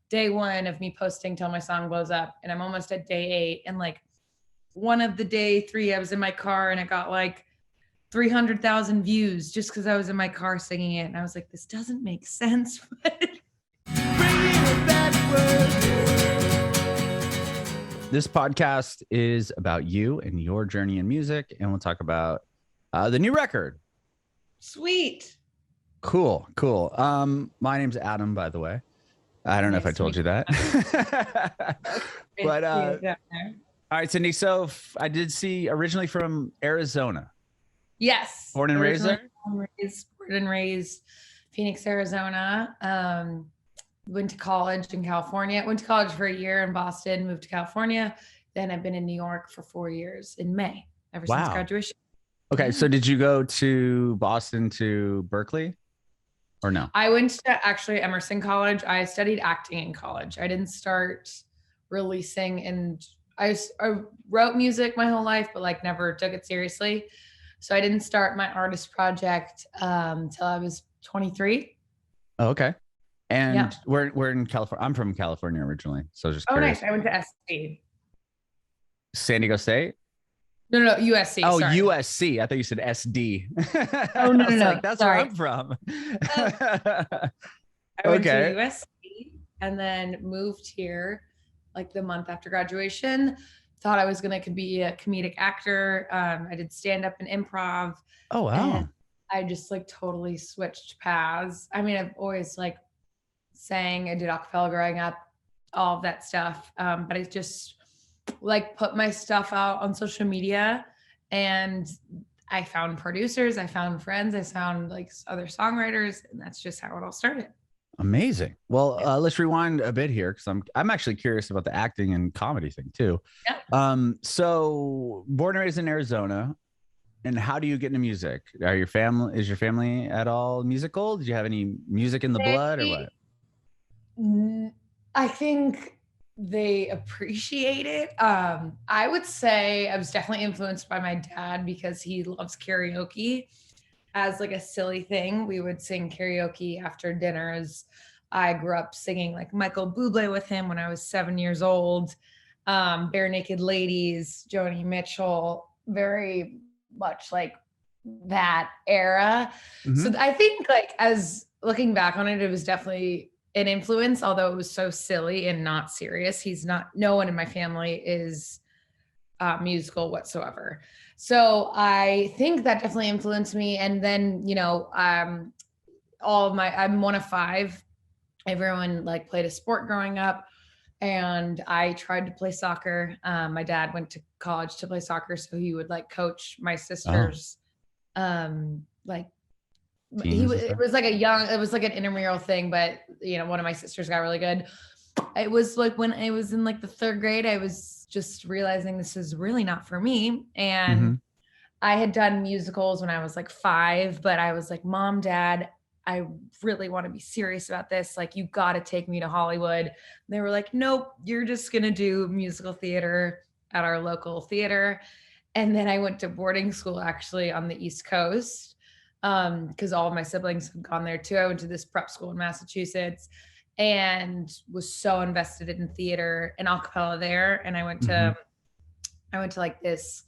day 1 of me posting till my song blows up, and I'm almost at day 8. And like one of the day 3, I was in my car and it got like 300,000 views just because I was in my car singing it. And I was like, this doesn't make sense. This podcast is about you and your journey in music, and we'll talk about the new record. Sweet. Cool. My name's Adam, by the way. I don't know if I told you that. But all right, Sidney. So I did see originally from Arizona. Yes. Born and raised there? Born and raised Phoenix, Arizona. Went to college in California. Went to college for a year in Boston, moved to California. Then I've been in New York for 4 years in May, ever since graduation. Okay, so did you go to Boston to Berkeley or no? I went to actually Emerson College. I studied acting in college. I didn't start releasing, and I wrote music my whole life, but like never took it seriously. So I didn't start my artist project till I was 23. Oh, okay. And we're in California. I'm from California originally, so just curious. Oh, nice. I went to SC. San Diego State? No, USC. Oh, sorry. USC. I thought you said SD. Oh, no. Like, that's where I'm from. I went to USC and then moved here like the month after graduation. Thought I was going to be a comedic actor. I did stand up and improv. Oh, wow. And I just like totally switched paths. I mean, I've always like sang, I did acapella growing up, all of that stuff. But I just like put my stuff out on social media, and I found producers, I found friends, I found like other songwriters, and that's just how it all started. Amazing. Well, let's rewind a bit here because I'm actually curious about the acting and comedy thing too. Yeah. So born and raised in Arizona, and how do you get into music? Is your family at all musical? Did you have any music in the blood or what? I think they appreciate it. I would say I was definitely influenced by my dad because he loves karaoke. As like a silly thing, we would sing karaoke after dinners. I grew up singing like Michael Bublé with him when I was 7 years old. Barenaked Ladies, Joni Mitchell, very much like that era. Mm-hmm. So I think like as looking back on it, it was definitely an influence, although it was so silly and not serious. No one in my family is musical whatsoever. So I think that definitely influenced me. And then, I'm one of 5. Everyone like played a sport growing up, and I tried to play soccer. My dad went to college to play soccer, so he would like coach my sisters. It was like an intramural thing, but one of my sisters got really good. It was like when I was in like the 3rd grade, I was just realizing this is really not for me. And I had done musicals when I was like 5, but I was like, Mom, Dad, I really want to be serious about this. Like, you got to take me to Hollywood. And they were like, nope, you're just going to do musical theater at our local theater. And then I went to boarding school actually on the East Coast. Because all of my siblings had gone there too. I went to this prep school in Massachusetts and was so invested in theater and acapella there. And I went to like this,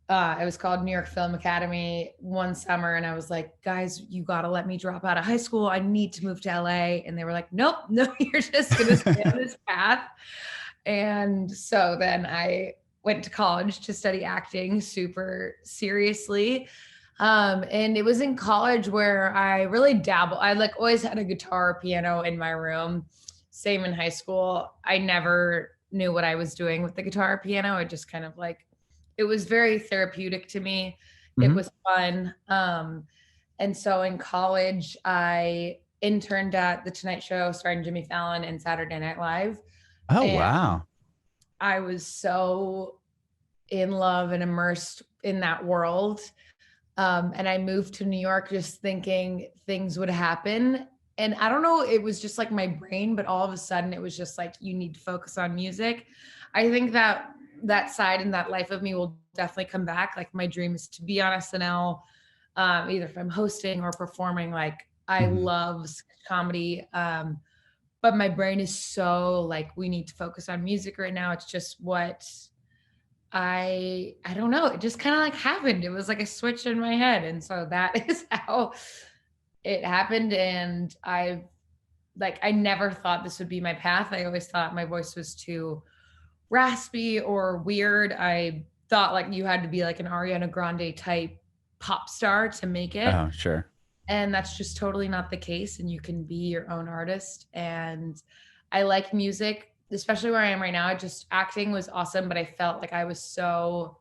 it was called New York Film Academy one summer. And I was like, guys, you got to let me drop out of high school. I need to move to LA. And they were like, nope, no, you're just going to stay on this path. And so then I went to college to study acting super seriously. And it was in college where I really dabbled. I like always had a guitar or piano in my room. Same in high school. I never knew what I was doing with the guitar or piano. I just kind of like, it was very therapeutic to me. It was fun. And so in college, I interned at The Tonight Show starring Jimmy Fallon and Saturday Night Live. Oh, wow. I was so in love and immersed in that world. And I moved to New York just thinking things would happen. And I don't know, it was just like my brain, but all of a sudden it was just like, you need to focus on music. I think that side and that life of me will definitely come back. Like my dream is to be on SNL, either if I'm hosting or performing. Like I love comedy. but my brain is so like, we need to focus on music right now. It's just what I don't know. It just kind of like happened. It was like a switch in my head. And so that is how it happened. And I never thought this would be my path. I always thought my voice was too raspy or weird. I thought like you had to be like an Ariana Grande type pop star to make it. Oh, sure. And that's just totally not the case. And you can be your own artist. And I like music, especially where I am right now. Acting was awesome, but I felt like I was so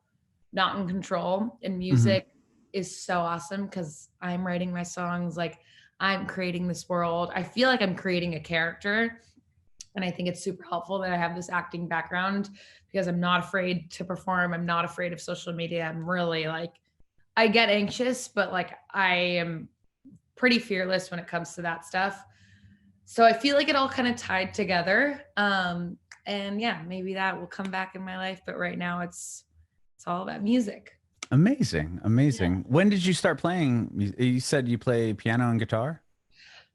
not in control. And music is so awesome because I'm writing my songs. Like, I'm creating this world. I feel like I'm creating a character. And I think it's super helpful that I have this acting background because I'm not afraid to perform. I'm not afraid of social media. I'm really like, I get anxious, but like I am pretty fearless when it comes to that stuff. So I feel like it all kind of tied together. And yeah, maybe that will come back in my life. But right now it's all about music. Amazing. Yeah. When did you start playing? You said you play piano and guitar?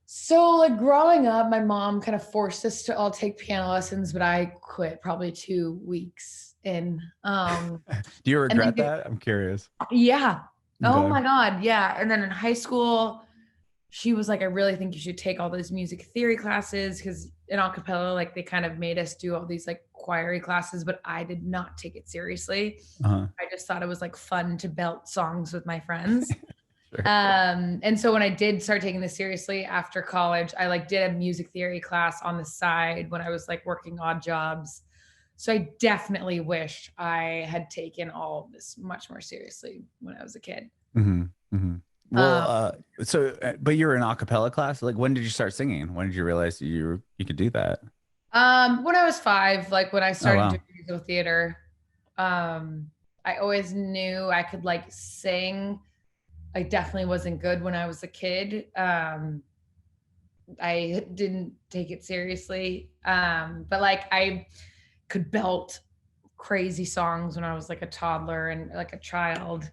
So like growing up, my mom kind of forced us to all take piano lessons, but I quit probably 2 weeks in. Do you regret that? I'm curious. Yeah. Okay. Oh my God. Yeah. And then in high school, she was like, I really think you should take all those music theory classes because in acapella, like they kind of made us do all these like choiry classes, but I did not take it seriously. I just thought it was like fun to belt songs with my friends. Sure. And so when I did start taking this seriously after college, I like did a music theory class on the side when I was like working odd jobs. So I definitely wish I had taken all of this much more seriously when I was a kid. Well, but you're in a cappella class. Like, when did you start singing? When did you realize you could do that? When I was 5, like when I started doing musical theater, I always knew I could like sing. I definitely wasn't good when I was a kid. I didn't take it seriously. But like I could belt crazy songs when I was like a toddler and like a child,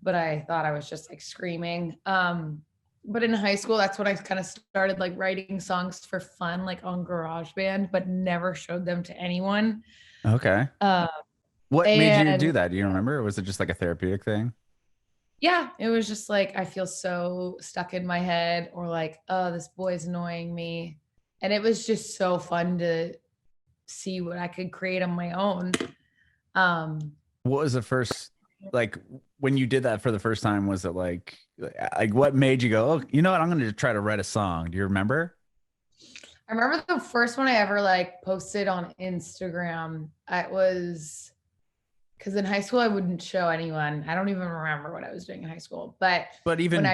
but I thought I was just like screaming. But in high school, that's when I kind of started like writing songs for fun, like on GarageBand, but never showed them to anyone. Okay. What made you do that? Do you remember? Or was it just like a therapeutic thing? Yeah, it was just like, I feel so stuck in my head, or like, oh, this boy's annoying me. And it was just so fun to see what I could create on my own. What was the first, like when you did that for the first time, was it like what made you go, oh, you know what, I'm going to try to write a song? Do you remember? I remember the first one I ever like posted on Instagram. It was because in high school I wouldn't show anyone. I don't even remember what I was doing in high school. But even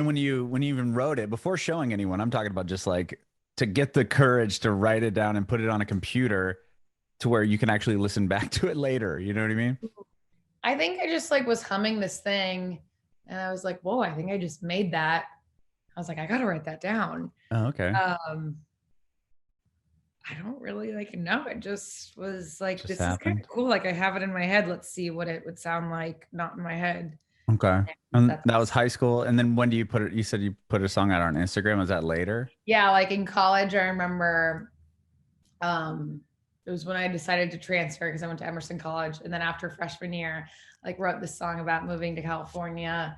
when you even wrote it before showing anyone, I'm talking about just like to get the courage to write it down and put it on a computer to where you can actually listen back to it later. You know what I mean? I think I just like was humming this thing and I was like, whoa, I think I just made that. I was like, I got to write that down. Oh, okay. I don't really like know. It just was like, this happened. Is kind of cool. Like I have it in my head. Let's see what it would sound like. Not in my head. Okay. And that was high school. And then when do you put it? You said you put a song out on Instagram. Was that later? Yeah. Like in college, I remember, it was when I decided to transfer because I went to Emerson College. And then after freshman year, like wrote this song about moving to California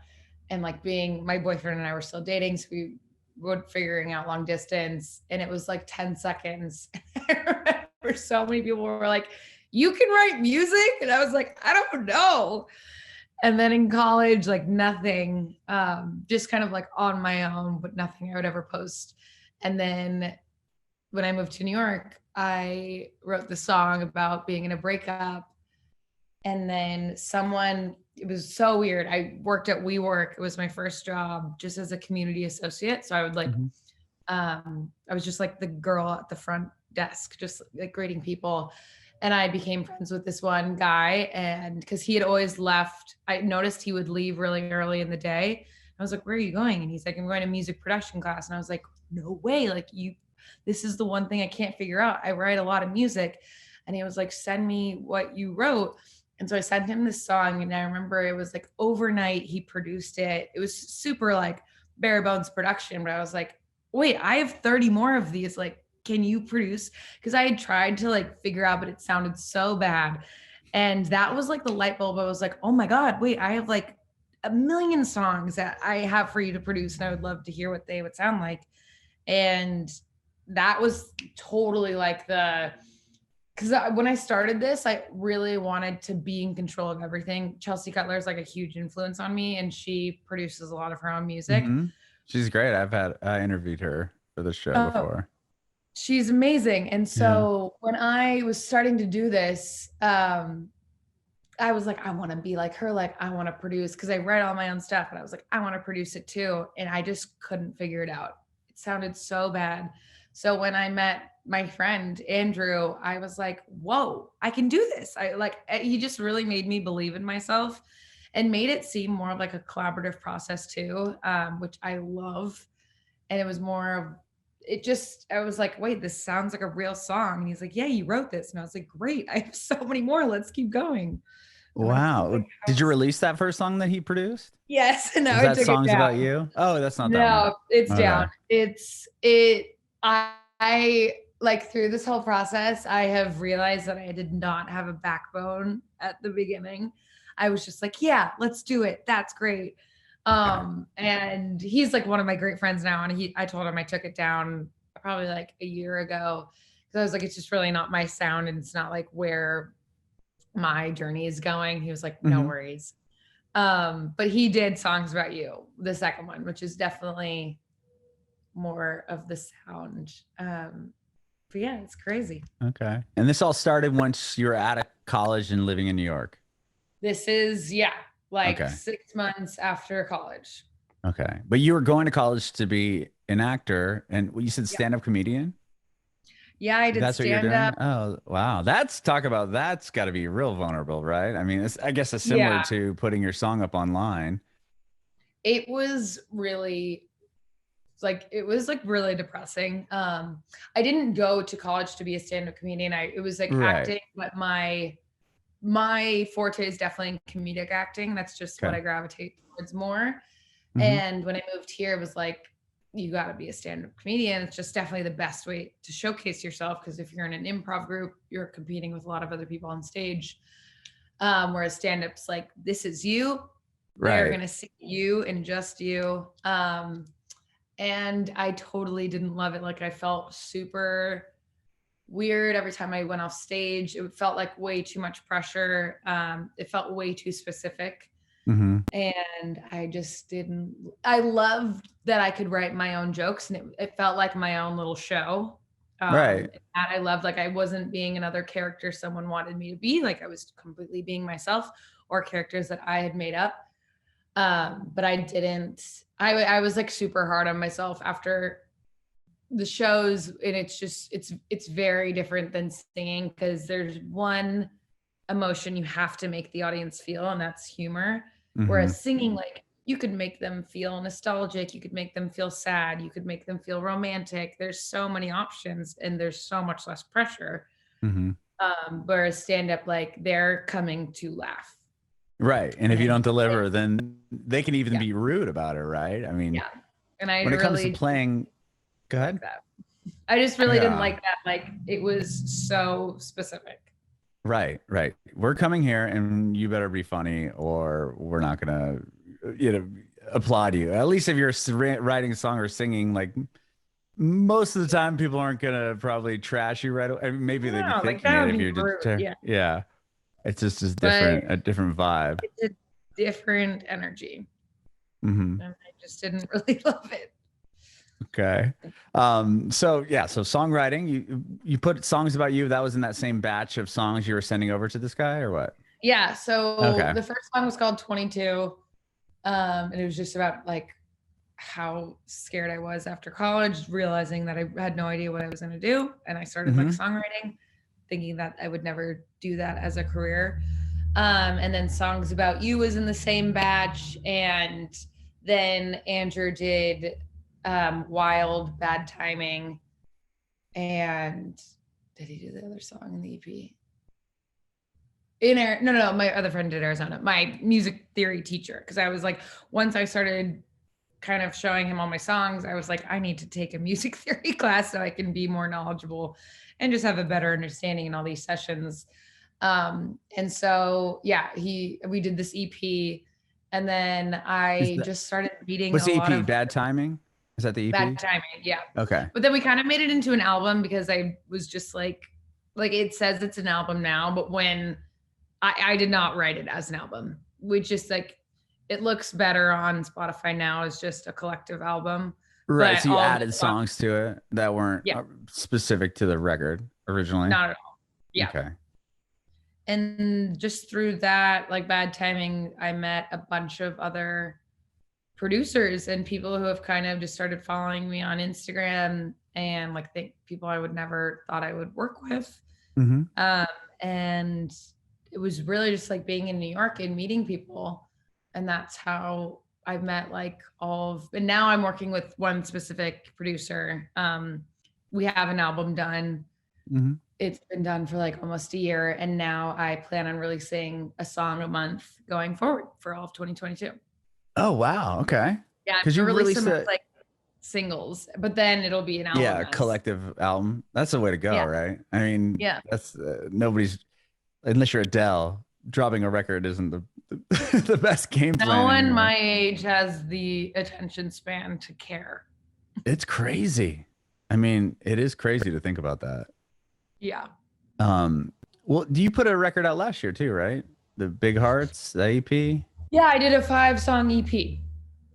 and like being, my boyfriend and I were still dating. So we were figuring out long distance, and it was like 10 seconds. I remember so many people were like, you can write music? And I was like, I don't know. And then in college, like nothing, just kind of like on my own, but nothing I would ever post. And then when I moved to New York, I wrote the song about being in a breakup. And then it was so weird. I worked at WeWork. It was my first job just as a community associate. So I would like, I was just like the girl at the front desk, just like greeting people. And I became friends with this one guy. And because he had always left, I noticed he would leave really early in the day. I was like, where are you going? And he's like, I'm going to music production class. And I was like, no way. Like this is the one thing I can't figure out. I write a lot of music. And he was like, send me what you wrote. And so I sent him this song. And I remember it was like overnight, he produced it. It was super like bare bones production. But I was like, wait, I have 30 more of these. Like, can you produce? Because I had tried to like figure out, but it sounded so bad. And that was like the light bulb. I was like, oh my God, wait, I have like a million songs that I have for you to produce. And I would love to hear what they would sound like. And that was totally like because when I started this, I really wanted to be in control of everything. Chelsea Cutler is like a huge influence on me, and she produces a lot of her own music. Mm-hmm. She's great. I interviewed her for the show before. She's amazing. And so when I was starting to do this, I was like, I want to be like her. Like, I want to produce, because I write all my own stuff, and I was like, I want to produce it too. And I just couldn't figure it out. It sounded so bad. So when I met my friend Andrew, I was like, whoa, I can do this. He just really made me believe in myself and made it seem more of like a collaborative process too, which I love. And it was more of, I was like, wait, this sounds like a real song. And he's like, yeah, you wrote this. And I was like, great, I have so many more. Let's keep going. Wow. Did you release that first song that he produced? Yes. No, Is that Songs About You? Oh, that's not that one. No, it's down. I like, through this whole process, I have realized that I did not have a backbone at the beginning. I was just like, yeah, let's do it. That's great. And he's like one of my great friends now. And I told him I took it down probably like a year ago. So I was like, it's just really not my sound, and it's not like where my journey is going. He was like, no worries. But he did Songs About You, the second one, which is definitely more of the sound. But yeah, it's crazy. Okay. And this all started once you were out of college and living in New York. This is 6 months after college. Okay. But you were going to college to be an actor, and you said stand-up comedian? Yeah, I did stand-up. Oh, wow. That's got to be real vulnerable, right? I mean, I guess it's similar to putting your song up online. It was really really depressing. I didn't go to college to be a stand-up comedian. It was like acting, but my forte is definitely comedic acting. That's just what I gravitate towards more. And when I moved here, it was like, you got to be a stand-up comedian. It's just definitely the best way to showcase yourself, because if you're in an improv group, you're competing with a lot of other people on stage. Whereas stand-up's like, this is you. They're going to see you and just you. And I totally didn't love it. Like, I felt super weird every time I went off stage. It felt like way too much pressure. It felt way too specific. And I just didn't. I loved that I could write my own jokes, and it felt like my own little show. That I loved. Like, I wasn't being another character someone wanted me to be. Like, I was completely being myself, or characters that I had made up. But I didn't. I was like super hard on myself after the shows, and it's very different than singing, because there's one emotion you have to make the audience feel, and that's humor. Whereas singing, like, you could make them feel nostalgic, you could make them feel sad, you could make them feel romantic. There's so many options, and there's so much less pressure. Whereas stand-up, like, they're coming to laugh. Right. And if you don't deliver, then they can even be rude about it, right? I mean, and when it comes to playing, go ahead. I just really didn't like that. Like, it was so specific. Right. We're coming here, and you better be funny, or we're not gonna, applaud you. At least if you're writing a song or singing, like, most of the time, people aren't gonna probably trash you right away. I mean, maybe they'd be thinking it if you're just It's just a different vibe. It's a different energy. And I just didn't really love it. Okay. So songwriting, you put Songs About You. That was in that same batch of songs you were sending over to this guy, or what? Yeah. So the first song was called 22. And it was just about like how scared I was after college, realizing that I had no idea what I was going to do. And I started like songwriting, thinking that I would never do that as a career. And then Songs About You was in the same batch. And then Andrew did Wild, Bad Timing. And did he do the other song in the EP? No, my other friend did Arizona, my music theory teacher. Because I was like, once I started kind of showing him all my songs, I was like, I need to take a music theory class so I can be more knowledgeable and just have a better understanding in all these sessions. And so, yeah, we did this EP, and then I just started meeting what's a the lot EP? of Bad Timing? Is that the EP? Bad Timing. Yeah. Okay. But then we kind of made it into an album because I was just like it says it's an album now, but when I did not write it as an album. We just like, it looks better on Spotify now as just a collective album. Right. But So you added songs to it that weren't specific to the record originally? Not at all. Yeah. Okay. And just through that, like Bad Timing, I met a bunch of other producers and people who have kind of just started following me on Instagram, and like people I would never thought I would work with. Mm-hmm. And it was really just like being in New York and meeting people. And that's how I've met like and now I'm working with one specific producer. We have an album done. Mm-hmm. It's been done for like almost a year. And now I plan on releasing a song a month going forward for all of 2022. Oh, wow. Okay. Yeah. Because you release some like singles, but then it'll be an album. Yeah. Collective album. That's the way to go. Right. I mean, that's nobody's, unless you're Adele, dropping a record isn't the best game plan. No one my age has the attention span to care. It's crazy. I mean, it is crazy to think about that. Yeah. Well, do you put a record out last year too, right? The Big Hearts, the EP? Yeah, I did a 5-song EP.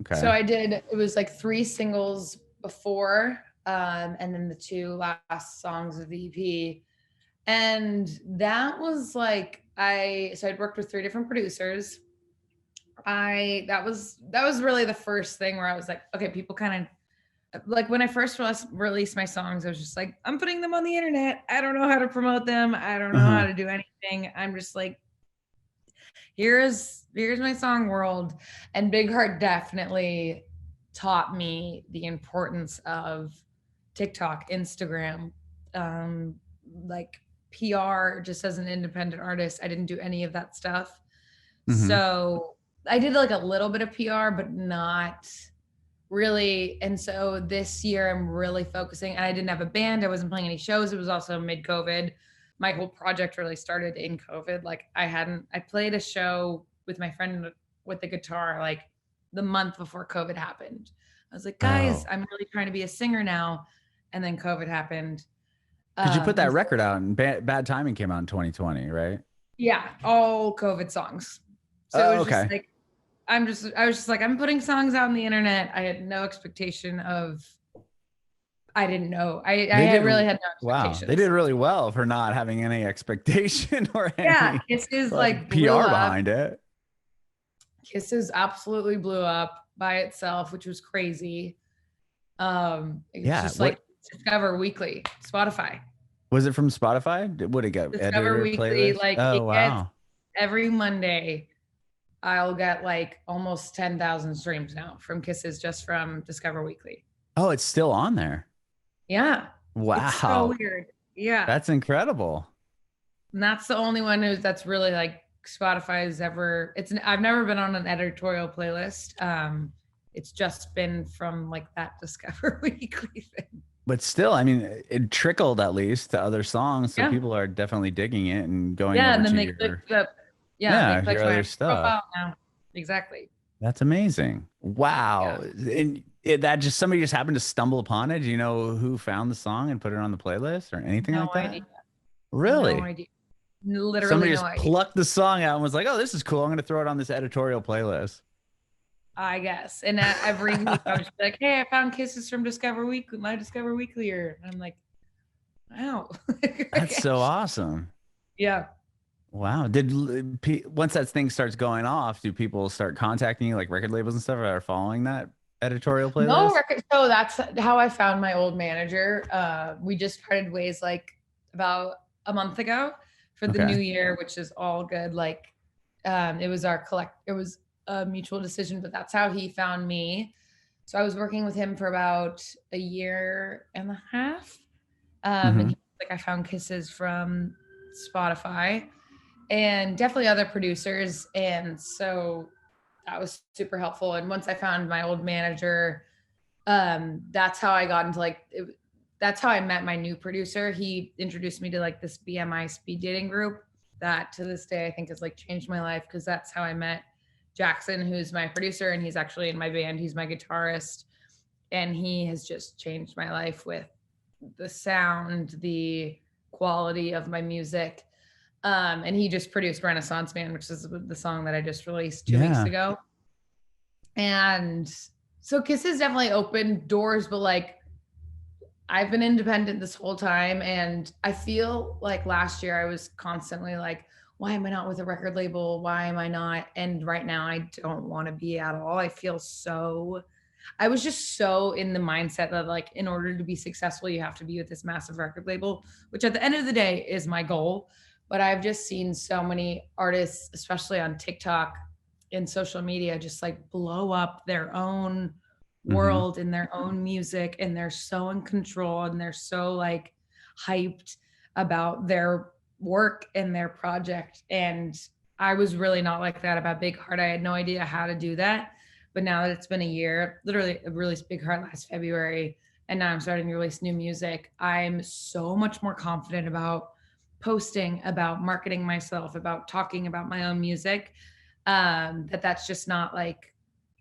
Okay. So it was like 3 singles before, and then the 2 last songs of the EP. And that was like, I'd worked with 3 different producers. That was really the first thing where I was like, okay, people kind of like, when I first released my songs, I was just like, I'm putting them on the internet. I don't know how to promote them. I don't know how to do anything. I'm just like, here's my song world. And Big Heart definitely taught me the importance of TikTok, Instagram, like PR. Just as an independent artist, I didn't do any of that stuff. Mm-hmm. So I did like a little bit of PR, but not really. And so this year I'm really focusing, and I didn't have a band. I wasn't playing any shows. It was also mid-COVID. My whole project really started in COVID. Like I played a show with my friend with the guitar, like the month before COVID happened. I was like, guys, I'm really trying to be a singer now. And then COVID happened. Did you put that record out, and Bad Timing came out in 2020, right? Yeah. All COVID songs. So it was just like, I was just like, I'm putting songs out on the internet. I had no expectation of, I didn't know. I really had no expectations. Wow. They did really well for not having any expectation or any Kisses like PR behind it. Kisses absolutely blew up by itself, which was crazy. Just like Discover Weekly, Spotify. Was it from Spotify? Would it get Discover Weekly? Playlist? Like gets every Monday. I'll get like almost 10,000 streams now from Kisses just from Discover Weekly. Oh, it's still on there. Yeah. Wow. It's so weird. Yeah. That's incredible. And that's the only one that's really like Spotify's ever. I've never been on an editorial playlist. It's just been from like that Discover Weekly thing. But still, I mean, it trickled at least to other songs, so people are definitely digging it and going. Yeah, over and then to they clicked up. Yeah, your other stuff. Now. Exactly. That's amazing. Wow. Yeah. And somebody just happened to stumble upon it. Do you know who found the song and put it on the playlist or anything like that? Idea. Really? No idea. Literally somebody just plucked the song out and was like, oh, this is cool. I'm going to throw it on this editorial playlist. I guess. And every week I was like, hey, I found Kisses from Discover Weekly, my Discover Weekly. And I'm like, wow. That's so awesome. Yeah. Wow. Once that thing starts going off, do people start contacting you, like record labels and stuff, that are following that editorial playlist? No record. So that's how I found my old manager. We just parted ways like about a month ago for the new year, which is all good. Like it was a mutual decision, but that's how he found me. So I was working with him for about a year and a half. And he was like, I found Kisses from Spotify and definitely other producers. And so that was super helpful. And once I found my old manager, that's how I got into like, that's how I met my new producer. He introduced me to like this BMI speed dating group that to this day I think has like changed my life, because that's how I met Jackson, who's my producer, and he's actually in my band. He's my guitarist, and he has just changed my life with the sound, the quality of my music. And he just produced Renaissance Man, which is the song that I just released 2 weeks ago. And so Kiss has definitely opened doors, but like I've been independent this whole time. And I feel like last year I was constantly like, why am I not with a record label? Why am I not? And right now I don't want to be at all. I was just so in the mindset that like, in order to be successful, you have to be with this massive record label, which at the end of the day is my goal. But I've just seen so many artists, especially on TikTok and social media, just like blow up their own world and their own music. And they're so in control and they're so like hyped about their work and their project. And I was really not like that about Big Heart. I had no idea how to do that. But now that it's been a year, literally I released Big Heart last February, and now I'm starting to release new music, I'm so much more confident about posting, about marketing myself, about talking about my own music, that's just not like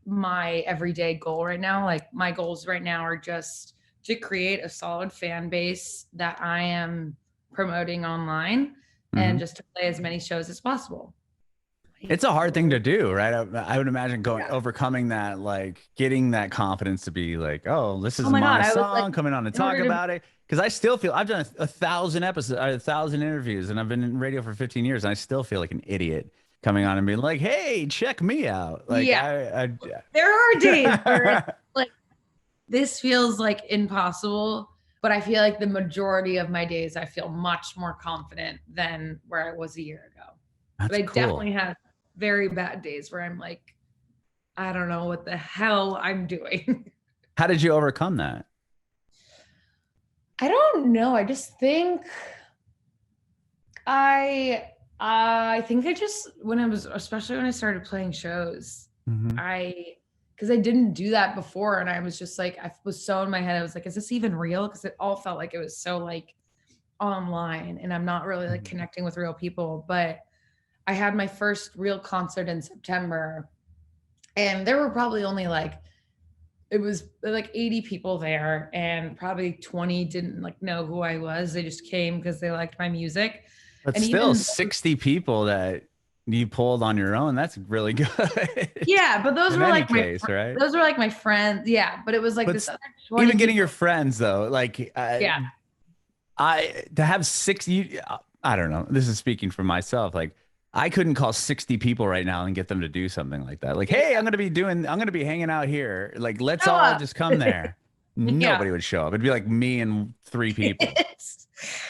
my everyday goal right now. Like my goals right now are just to create a solid fan base that I am promoting online and just to play as many shows as possible. It's a hard thing to do, right? I would imagine overcoming that, like getting that confidence to be like, oh, this is my song, like, coming on to talk about it. Because I still feel I've done 1,000 episodes, 1,000 interviews, and I've been in radio for 15 years, and I still feel like an idiot coming on and being like, hey, check me out. Like, there are days where like this feels like impossible, but I feel like the majority of my days I feel much more confident than where I was a year ago. But I definitely have very bad days where I'm like, I don't know what the hell I'm doing. How did you overcome that? I don't know. I just think I think I just, especially when I started playing shows, because I didn't do that before. And I was just like, I was so in my head. I was like, is this even real? Because it all felt like it was so like online and I'm not really like connecting with real people. But I had my first real concert in September, and there were probably only like, it was like 80 people there, and probably 20 didn't like know who I was. They just came because they liked my music. But and still 60 people that you pulled on your own. That's really good. Yeah. But those were like right? Those were like my friends. Yeah. But it was like this. Even getting your friends though, like, to have 60, I don't know. This is speaking for myself. Like, I couldn't call 60 people right now and get them to do something like that. Like, hey, I'm going to be hanging out here. Like, let's all just come there. Nobody would show up. It'd be like me and 3 people.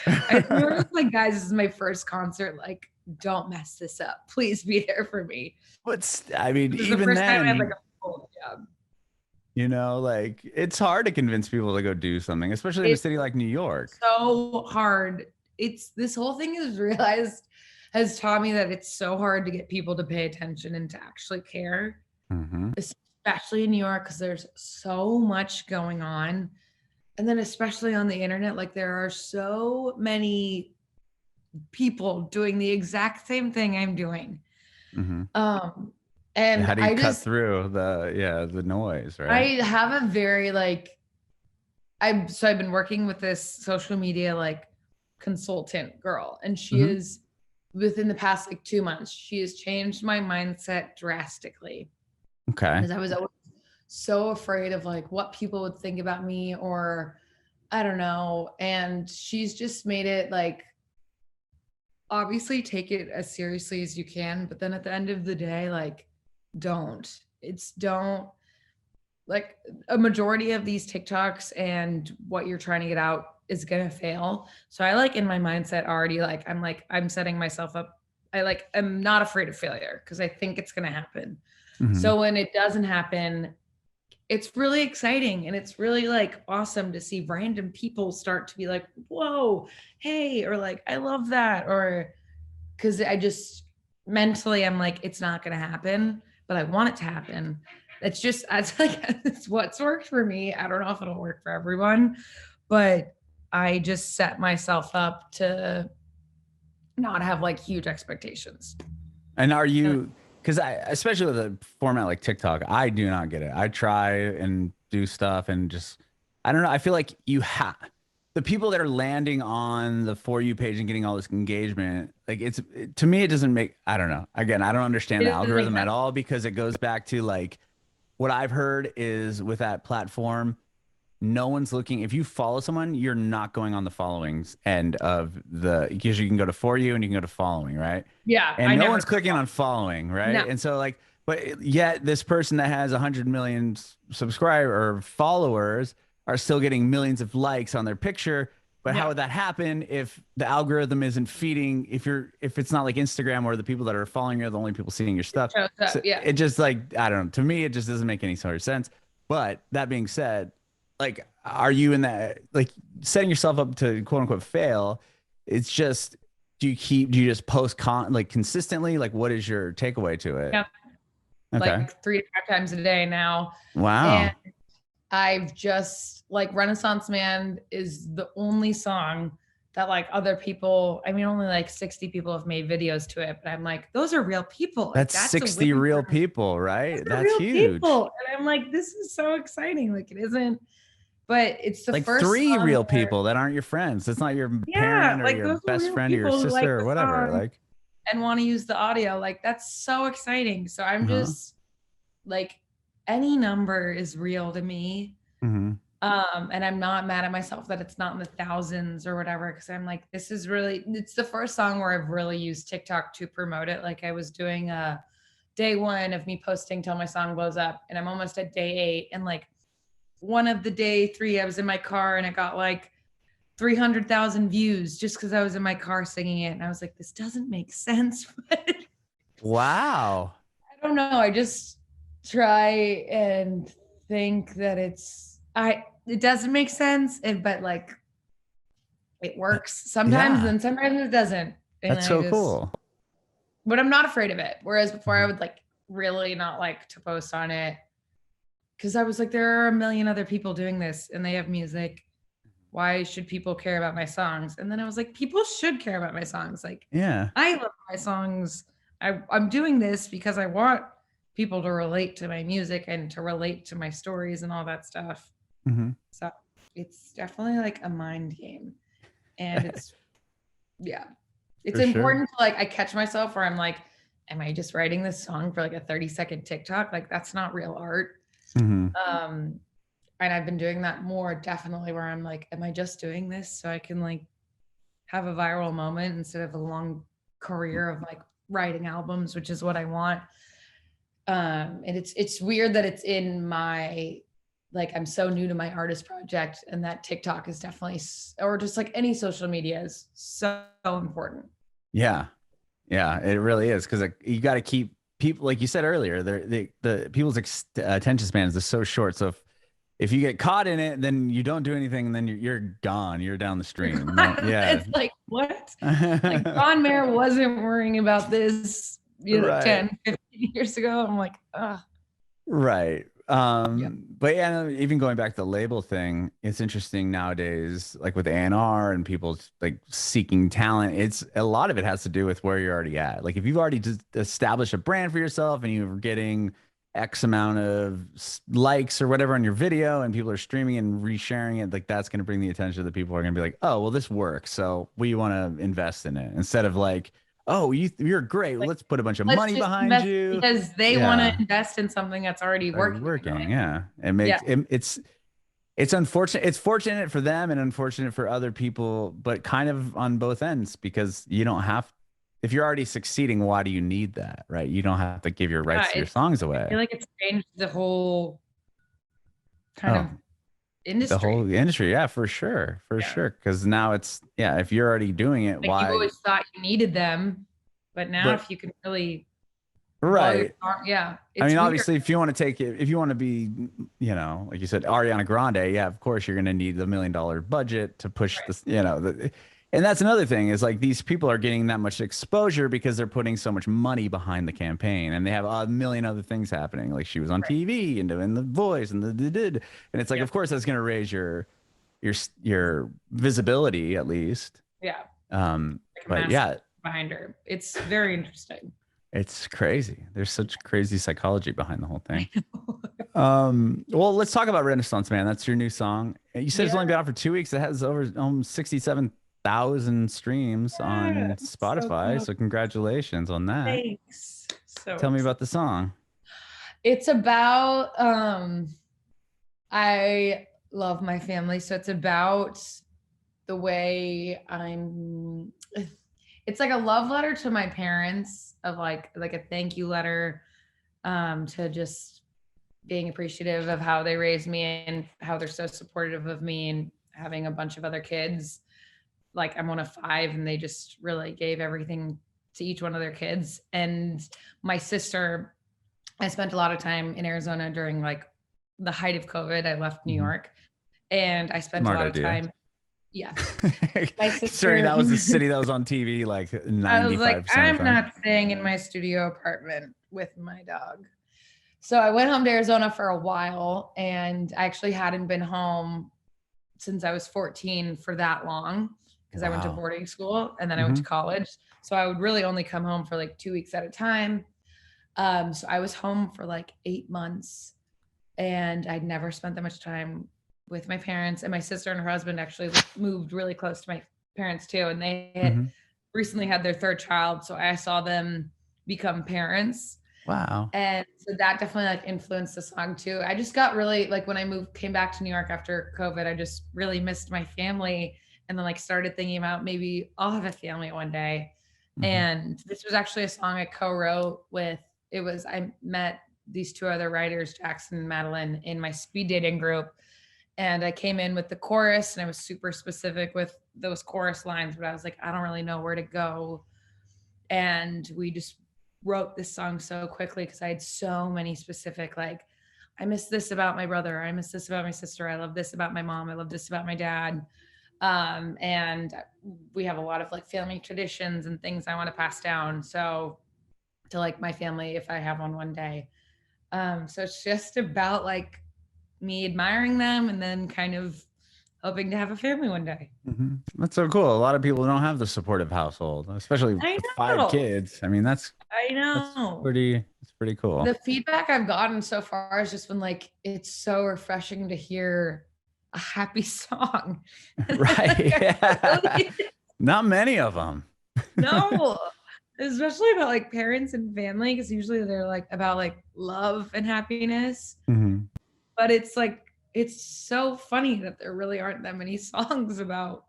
I was like, guys, this is my first concert. Like, don't mess this up. Please be there for me. But I mean, even then, I had like a full job. You know, like it's hard to convince people to go do something, especially in a city like New York. So hard. This whole thing has taught me that it's so hard to get people to pay attention and to actually care, especially in New York, because there's so much going on. And then especially on the internet, like there are so many people doing the exact same thing I'm doing. And how do you cut through the noise, right? I have a very I've been working with this social media like consultant girl, and she is within the past 2 months, she has changed my mindset drastically. Okay. Because I was always so afraid of like what people would think about me, or I don't know. And she's just made it like, obviously take it as seriously as you can, but then at the end of the day, like, don't like a majority of these TikToks and what you're trying to get out is going to fail. So I like in my mindset already, like, I'm setting myself up. I'm not afraid of failure because I think it's going to happen. So when it doesn't happen, it's really exciting. And it's really like awesome to see random people start to be like, whoa, hey, or like, I love that. Or because I just mentally, I'm like, it's not going to happen. but I want it to happen. It's like, it's what's worked for me. I don't know if it'll work for everyone, but I just set myself up to not have like huge expectations. And are you, because especially with a format like TikTok, I do not get it. I try and do stuff and just, I don't know. I feel like the people that are landing on the For You page and getting all this engagement, like to me, it doesn't make, I don't know. Again, I don't understand the algorithm at all, because it goes back to like, what I've heard is with that platform, no one's looking. If you follow someone, you're not going on the followings end of because you can go to For You and you can go to following, right? Yeah. And no one's clicking on following, right? No. And so like, but yet this person that has 100 million subscribers or followers are still getting millions of likes on their picture. But how would that happen if the algorithm isn't feeding, if it's not like Instagram where the people that are following you are the only people seeing your stuff? So it just like, I don't know. To me, it just doesn't make any sort of sense. But that being said, like, are you in that, like, setting yourself up to quote unquote fail? It's just, do you just post like consistently? Like, what is your takeaway to it? Yeah. Okay. Like 3 to 5 times a day now. Wow. And I've just, like, Renaissance Man is the only song that like other people, I mean, only like 60 people have made videos to it, but I'm like, those are real people. Like, that's 60 real people, right? That's huge. People. And I'm like, this is so exciting. Like, it isn't, but it's the like first 3 real people that aren't your friends. It's not your parent or like your best friend or your sister or whatever. Like, and want to use the audio. Like, that's so exciting. So I'm just like, any number is real to me. And I'm not mad at myself that it's not in the thousands or whatever, because I'm like, it's the first song where I've really used TikTok to promote it. Like, I was doing day 1 of me posting till my song blows up, and I'm almost at day 8, and like one of the day 3, I was in my car and it got like 300,000 views just because I was in my car singing it, and I was like, this doesn't make sense. Wow. I don't know. I just try and think that it doesn't make sense, but like, it works sometimes, and sometimes it doesn't. And that's so cool. But I'm not afraid of it. Whereas before I would like really not like to post on it, because I was like, there are a million other people doing this and they have music. Why should people care about my songs? And then I was like, people should care about my songs. Like, I love my songs. I'm doing this because I want people to relate to my music and to relate to my stories and all that stuff. So it's definitely like a mind game, and it's important to like, I catch myself where I'm like, am I just writing this song for like a 30-second TikTok? Like, that's not real art. And I've been doing that more, definitely, where I'm like, am I just doing this so I can like have a viral moment instead of a long career of like writing albums, which is what I want. And it's weird that it's in my, like, I'm so new to my artist project, and that TikTok is definitely, or just like any social media, is so important. Yeah, it really is, because like, you got to keep people, like you said earlier, the people's attention spans are so short. So if you get caught in it, then you don't do anything, and then you're gone. You're down the stream. It's like, what? Like, John Mayer wasn't worrying about this, 10, 15 years ago. I'm like, right. But even going back to the label thing, it's interesting nowadays, like with A&R and people like seeking talent, it's a lot of it has to do with where you're already at. Like, if you've already just established a brand for yourself and you're getting X amount of likes or whatever on your video, and people are streaming and resharing it, like, that's going to bring the attention of the people who are going to be like, oh, well, this works, so we want to invest in it, instead of like, oh, you're great, let's put a bunch of money behind you, because they want to invest in something that's already working. It makes it's unfortunate. It's fortunate for them and unfortunate for other people, but kind of on both ends, because you don't have, if you're already succeeding, why do you need that, right? You don't have to give your rights to your songs away. I feel like it's changed the whole kind of industry. The whole industry, for sure. Because now it's, if you're already doing it, like, why? You always thought you needed them, but now if you can really, right? I mean, obviously, if you want to take it, if you want to be, like you said, Ariana Grande, of course, you're going to need the $1 million budget to push this, And that's another thing is like these people are getting that much exposure because they're putting so much money behind the campaign and they have a million other things happening. Like she was on TV and doing The Voice and and it's like, of course, that's going to raise your visibility at least. Yeah. But yeah, behind her. It's very interesting. It's crazy. There's such crazy psychology behind the whole thing. Well, let's talk about Renaissance Man. That's your new song. You said it's only been out for 2 weeks. It has over 67,000 streams on Spotify. So congratulations on that. Thanks. So tell me about the song. It's about I love my family. So it's about the way it's like a love letter to my parents of like a thank you letter to just being appreciative of how they raised me and how they're so supportive of me and having a bunch of other kids. Like I'm one of 5 and they just really gave everything to each one of their kids. And my sister, I spent a lot of time in Arizona during like the height of COVID. I left New York and I spent a lot of time. Yeah. Considering that was the city that was on TV like 95%. I was like, I'm not staying in my studio apartment with my dog. So I went home to Arizona for a while and I actually hadn't been home since I was 14 for that long because I went to boarding school and then I went to college. So I would really only come home for like 2 weeks at a time. So I was home for like 8 months and I'd never spent that much time with my parents, and my sister and her husband actually moved really close to my parents too. And they had recently had their 3rd child. So I saw them become parents. Wow. And so that definitely like influenced the song too. I just got really like when I came back to New York after COVID, I just really missed my family and then like started thinking about maybe I'll have a family one day. And this was actually a song I co-wrote I met these 2 other writers, Jackson and Madeline, in my speed dating group. And I came in with the chorus and I was super specific with those chorus lines, but I was like, I don't really know where to go. And we just wrote this song so quickly because I had so many specific, like, I miss this about my brother. I miss this about my sister. I love this about my mom. I love this about my dad. And we have a lot of like family traditions and things I want to pass down. So to like my family, if I have one day. So it's just about like me admiring them and then kind of hoping to have a family one day. That's so cool. A lot of people don't have the supportive household, especially with 5 kids. I mean, that's pretty cool. The feedback I've gotten so far has just been like, it's so refreshing to hear a happy song. Right. Not many of them. No, especially about like parents and family, because usually they're like about like love and happiness. But it's like, it's so funny that there really aren't that many songs about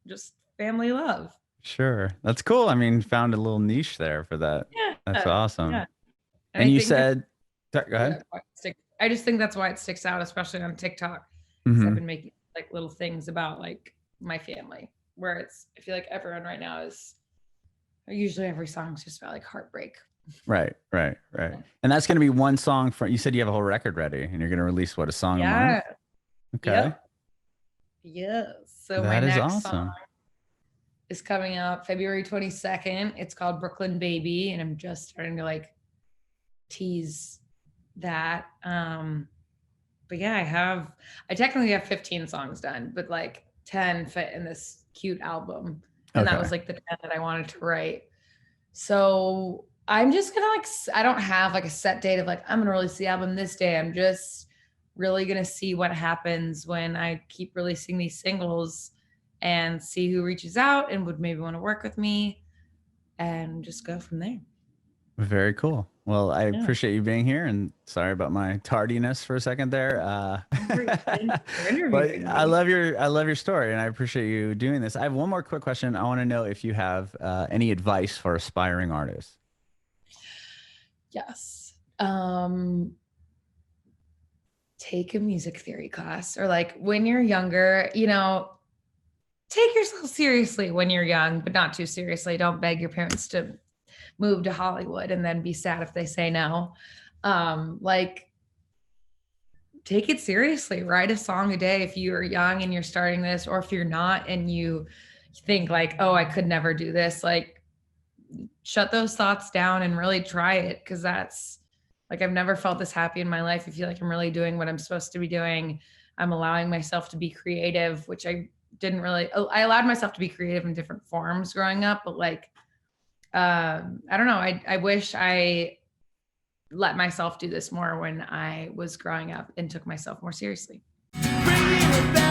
just family love. Sure. That's cool. I mean, found a little niche there for that. Yeah. That's awesome. Yeah. And you said, go ahead. I just think that's why it sticks out, especially on TikTok. I've been making like little things about like my family where I feel like everyone right now usually every song's just about like heartbreak. Right. And that's going to be one song you said you have a whole record ready and you're going to release a song a month? Okay. Yeah. So my next song is coming out February 22nd. It's called Brooklyn Baby. And I'm just starting to like tease that. But yeah, I technically have 15 songs done, but like 10 fit in this cute album. And that was like the 10 that I wanted to write. So I'm just gonna I don't have like a set date of like, I'm gonna release the album this day. I'm just really gonna see what happens when I keep releasing these singles and see who reaches out and would maybe want to work with me and just go from there. Very cool. Well, I appreciate you being here and sorry about my tardiness for a second there. But I love your story and I appreciate you doing this. I have one more quick question. I want to know if you have any advice for aspiring artists. Yes. Take a music theory class, or like when you're younger, take yourself seriously when you're young, but not too seriously. Don't beg your parents to move to Hollywood and then be sad if they say no. Take it seriously. Write a song a day if you're young and you're starting this, or if you're not and you think like, oh, I could never do this. Like, shut those thoughts down and really try it. Cause that's like, I've never felt this happy in my life. I feel like I'm really doing what I'm supposed to be doing. I'm allowing myself to be creative, which I allowed myself to be creative in different forms growing up, but like, I don't know. I wish I let myself do this more when I was growing up and took myself more seriously. Bring it back.